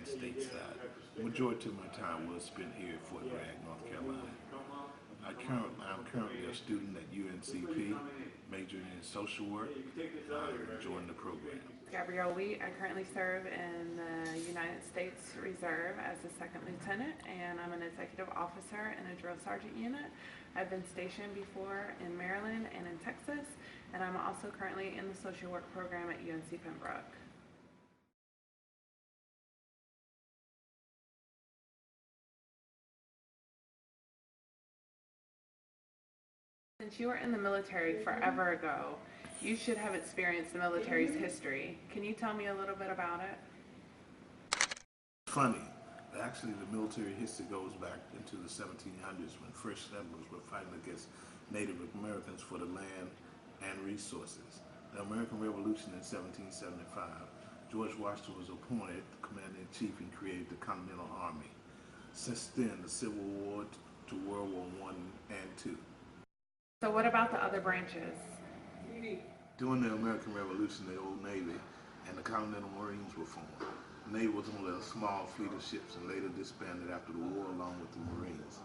stateside. The majority of my time was spent here at Fort Bragg, North Carolina. I'm currently a student at UNCP, majoring in social work. I'm enjoying the program. Gabrielle Wheat. I currently serve in the United States Reserve as a second lieutenant, and I'm an executive officer in a drill sergeant unit. I've been stationed before in Maryland and in Texas, and I'm also currently in the social work program at UNC Pembroke. Since you were in the military forever ago, you should have experienced the military's history. Can you tell me a little bit about it? Funny, actually the military history goes back into the 1700s when first settlers were fighting against Native Americans for the land and resources. The American Revolution in 1775, George Washington was appointed commander-in-chief and created the Continental Army. Since then, the Civil War to World War I and II. So what about the other branches? During the American Revolution, the Old Navy and the Continental Marines were formed. The Navy was only a small fleet of ships and later disbanded after the war along with the Marines.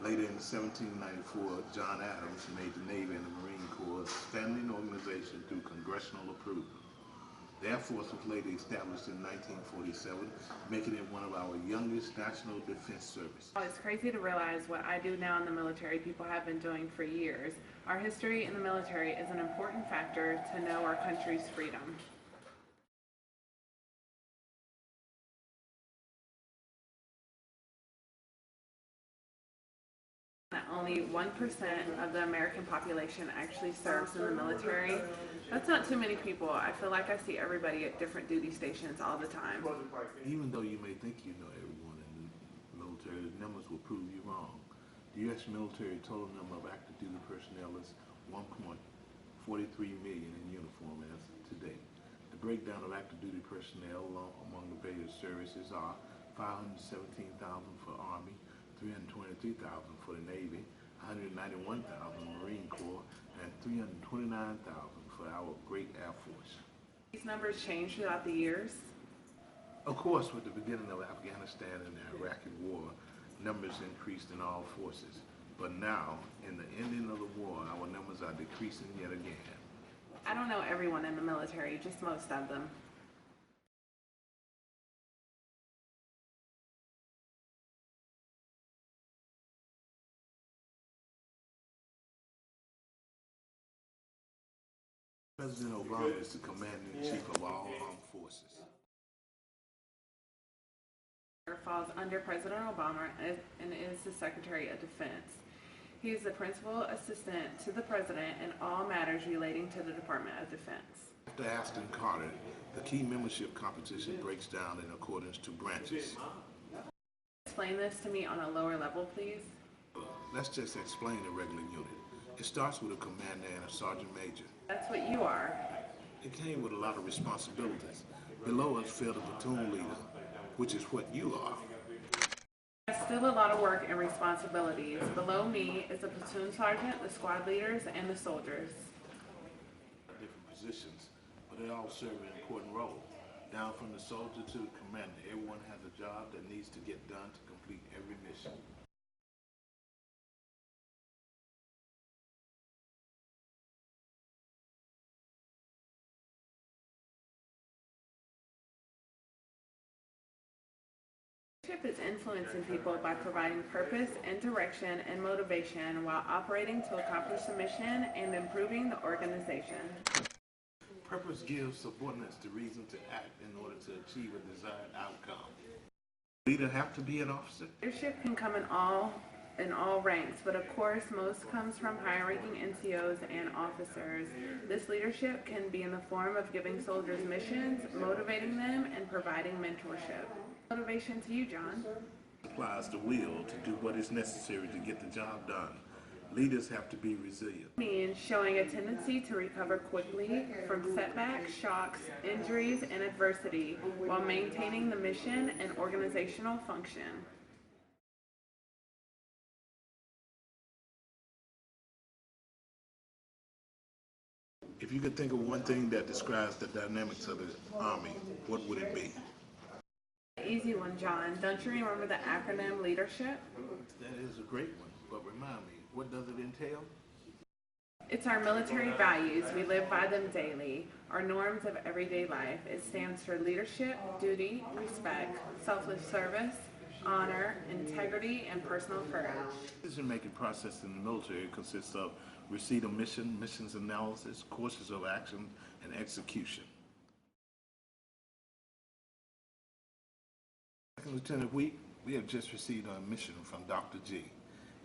Later in 1794, John Adams made the Navy and the Marine Corps a standing organization through congressional approval. The Air Force was later established in 1947, making it one of our youngest national defense services. It's crazy to realize what I do now in the military people have been doing for years. Our history in the military is an important factor to know our country's freedom. Only 1% of the American population actually serves in the military. That's not too many people. I feel like I see everybody at different duty stations all the time. Even though you may think you know everyone in the military, the numbers will prove you wrong. The U.S. military total number of active duty personnel is 1.43 million in uniform as today. The breakdown of active duty personnel among the various services are 517,000 for Army, 323,000 for the Navy, 191,000 Marine Corps, and 329,000 for our great Air Force. These numbers change throughout the years? Of course, with the beginning of Afghanistan and the Iraqi war, numbers increased in all forces. But now, in the ending of the war, our numbers are decreasing yet again. I don't know everyone in the military, just most of them. President Obama is the commander-in-chief of all armed forces. Falls under President Obama and is the Secretary of Defense. He is the principal assistant to the President in all matters relating to the Department of Defense. After Aston Carter, the key membership composition breaks down in accordance to branches. Explain this to me on a lower level, please. Let's just explain the regular unit. It starts with a commander and a sergeant major. That's what you are. It came with a lot of responsibilities. Below us fell the platoon leader, which is what you are. There's still a lot of work and responsibilities. Below me is the platoon sergeant, the squad leaders, and the soldiers. Different positions, but they all serve an important role. Down from the soldier to the commander, everyone has a job that needs to get done to complete every mission. Leadership is influencing people by providing purpose and direction and motivation while operating to accomplish the mission and improving the organization. Purpose gives subordinates the reason to act in order to achieve a desired outcome. Leader have to be an officer? Leadership can come in all ranks, but of course most comes from higher-ranking NCOs and officers. This leadership can be in the form of giving soldiers missions, motivating them, and providing mentorship. Motivation to you, John. Applies the will to do what is necessary to get the job done. Leaders have to be resilient. It means showing a tendency to recover quickly from setbacks, shocks, injuries, and adversity while maintaining the mission and organizational function. If you could think of one thing that describes the dynamics of the Army, what would it be? easy one, John. Don't you remember the acronym leadership? That is a great one, but remind me, what does it entail? It's our military values. We live by them daily. Our norms of everyday life. It stands for leadership, duty, respect, selfless service, honor, integrity, and personal courage. The decision-making process in the military consists of receipt of mission, missions analysis, courses of action, and execution. Second Lieutenant Week, we have just received a mission from Dr. G.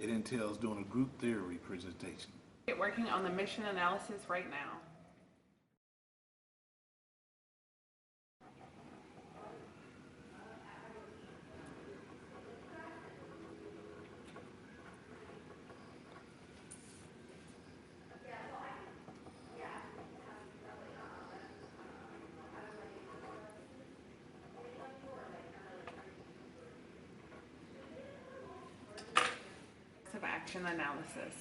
It entails doing a group theory presentation. Get working on the mission analysis right now. Of action analysis.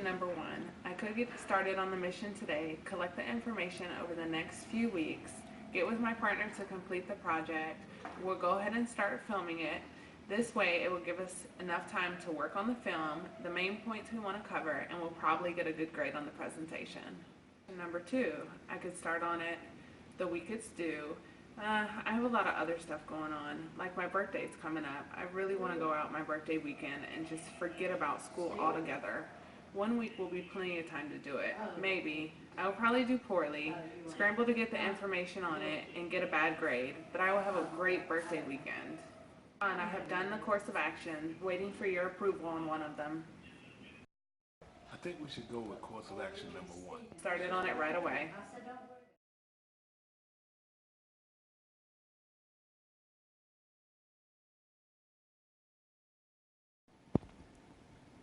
Number one, I could get started on the mission today, collect the information over the next few weeks, get with my partner to complete the project. We'll go ahead and start filming it. This way it will give us enough time to work on the film, the main points we want to cover, and we'll probably get a good grade on the presentation. Number two, I could start on it the week it's due. I have a lot of other stuff going on, like my birthday's coming up. I really want to go out my birthday weekend and just forget about school altogether. 1 week will be plenty of time to do it. Maybe. I will probably do poorly, scramble to get the information on it, and get a bad grade, but I will have a great birthday weekend. And I have done the course of action, waiting for your approval on one of them. I think we should go with course of action number one. Started on it right away.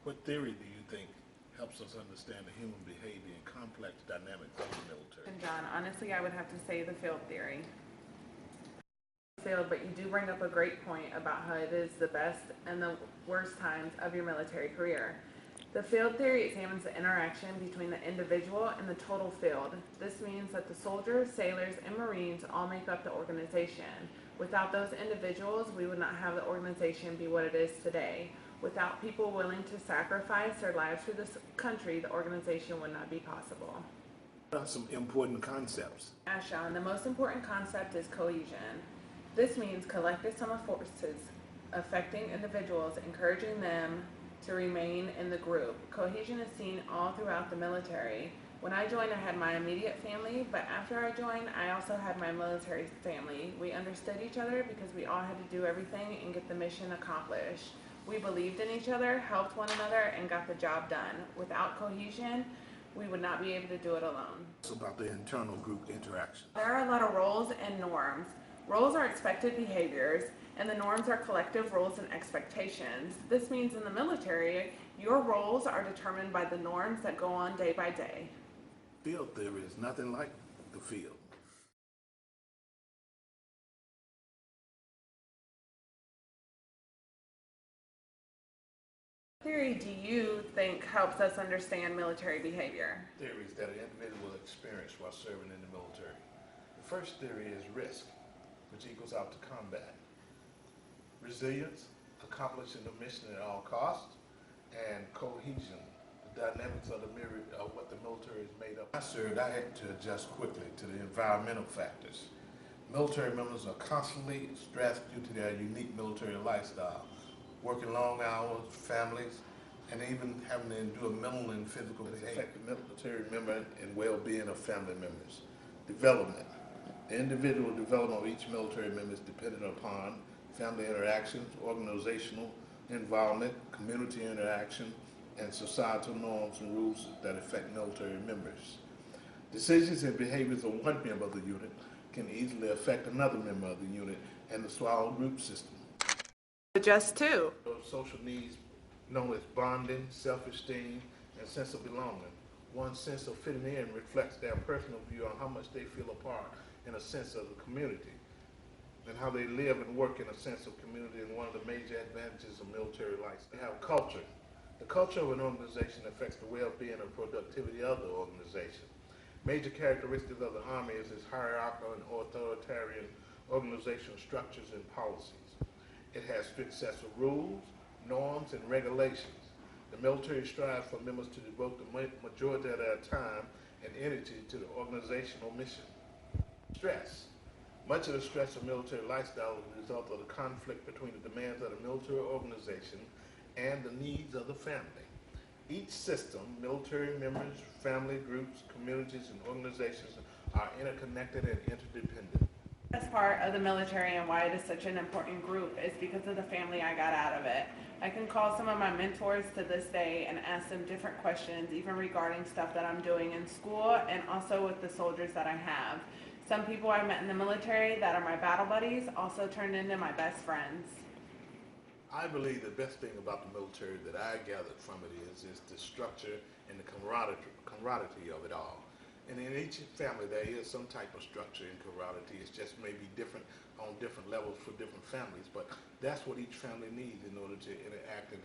What theory do you think helps us understand the human behavior and complex dynamics of the military? And John, honestly, I would have to say the field theory. Field, but you do bring up a great point about how it is the best and the worst times of your military career. The field theory examines the interaction between the individual and the total field. This means that the soldiers, sailors, and Marines all make up the organization. Without those individuals, we would not have the organization be what it is today. Without people willing to sacrifice their lives for this country, the organization would not be possible. What are some important concepts? Sean, the most important concept is cohesion. This means collective sum of forces affecting individuals, encouraging them to remain in the group. Cohesion is seen all throughout the military. When I joined, I had my immediate family, but after I joined, I also had my military family. We understood each other because we all had to do everything and get the mission accomplished. We believed in each other, helped one another, and got the job done. Without cohesion, we would not be able to do it alone. It's about the internal group interaction. There are a lot of roles and norms. Roles are expected behaviors, and the norms are collective rules and expectations. This means in the military, your roles are determined by the norms that go on day by day. Field theory is nothing like the field. What theory do you think helps us understand military behavior? Theories that an individual experience while serving in the military. The first theory is risk, which equals out to combat. Resilience, accomplishing the mission at all costs, and cohesion, the dynamics of what the military is made of. I served, I had to adjust quickly to the environmental factors. Military members are constantly stressed due to their unique military lifestyle, working long hours, families, and even having to endure mental and physical behavior. Affect the military member and well-being of family members. Development. The individual development of each military member is dependent upon family interactions, organizational involvement, community interaction, and societal norms and rules that affect military members. Decisions and behaviors of one member of the unit can easily affect another member of the unit and the swallow group system. Just two. Social needs known as bonding, self-esteem, and sense of belonging. One's sense of fitting in reflects their personal view on how much they feel a part in a sense of the community, and how they live and work in a sense of community. And one of the major advantages of military life, they have culture. The culture of an organization affects the well-being and productivity of the organization. Major characteristics of the Army is its hierarchical and authoritarian organizational structures and policies. It has strict sets of rules, norms, and regulations. The military strives for members to devote the majority of their time and energy to the organizational mission. Stress. Much of the stress of military lifestyle is a result of the conflict between the demands of the military organization and the needs of the family. Each system, military members, family groups, communities, and organizations are interconnected and interdependent. As part of the military and why it is such an important group is because of the family I got out of it. I can call some of my mentors to this day and ask them different questions, even regarding stuff that I'm doing in school and also with the soldiers that I have. Some people I met in the military that are my battle buddies also turned into my best friends. I believe the best thing about the military that I gathered from it is the structure and the camaraderie of it all. And in each family there is some type of structure and camaraderie. It's just maybe different on different levels for different families, but that's what each family needs in order to interact and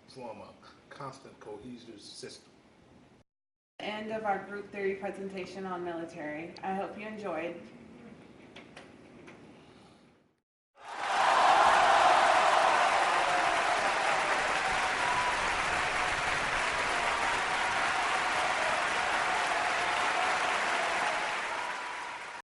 form a constant cohesive system. End of our group theory presentation on military. I hope you enjoyed.